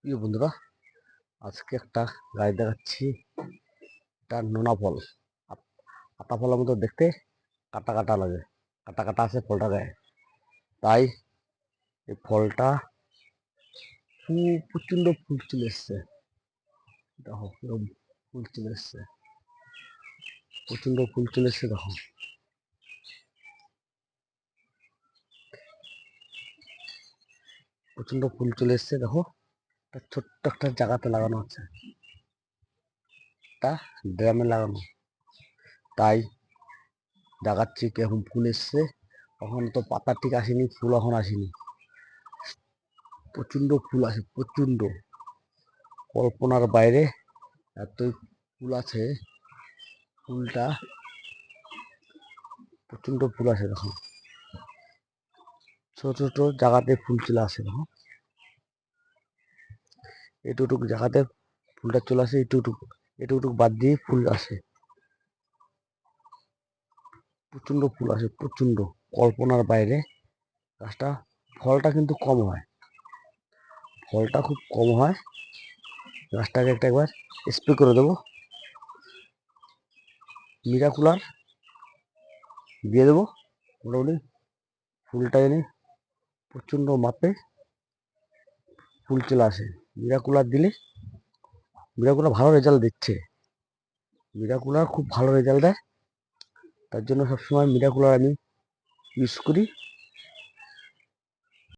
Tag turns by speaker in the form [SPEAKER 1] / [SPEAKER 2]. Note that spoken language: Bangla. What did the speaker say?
[SPEAKER 1] প্রিয় বন্ধুরা, আজকে একটা গাছ দেখাচ্ছি। এটা নোনা ফল। আতা ফলের মতো দেখতে, কাটা কাটা লাগে, কাটা কাটা আছে ফলটা গায়ে। তাই এই ফলটা প্রচন্ড ফুল চলে এসছে। দেখো এরকম ফুল চলে এসছে, প্রচন্ড ফুল চলে এসছে। দেখো প্রচন্ড ফুল চলে এসছে। দেখো ছোট্ট একটা জায়গাতে লাগানো আছে, একটা ড্রামে লাগানো। তাই দেখাচ্ছি কিরকম ফুল এসছে। এখন তো পাতা ঠিক আসেনি, ফুল এখন আসেনি। প্রচন্ড ফুল আছে, প্রচন্ড কল্পনার বাইরে এতই ফুল আছে। ফুলটা প্রচন্ড ফুল আছে। দেখো ছোট ছোট জায়গাতে ফুল চলে আসে। দেখো এটুকু জায়গাতে ফুলটা চলে আসে, এটুকু বাদ দিয়ে ফুল আসে। প্রচন্ড ফুল আসে, প্রচন্ড কল্পনার বাইরে। গাছটা ফলটা কিন্তু কম হয়, ফলটা খুব কম হয়। গাছটাকে একবার স্প্রে করে দেবো, মিরাকুলার দিয়ে দেবো। মোটামুটি ফুলটা এনে প্রচন্ড মাপে ফুল চলে আসে। মিরাকুলার দিলে, মিরাকুলার ভালো রেজাল্ট দিচ্ছে। মিরাকুলার খুব ভালো রেজাল্ট দেয়। তার জন্য সবসময় মিরাকুলার আমি ইউজ করি।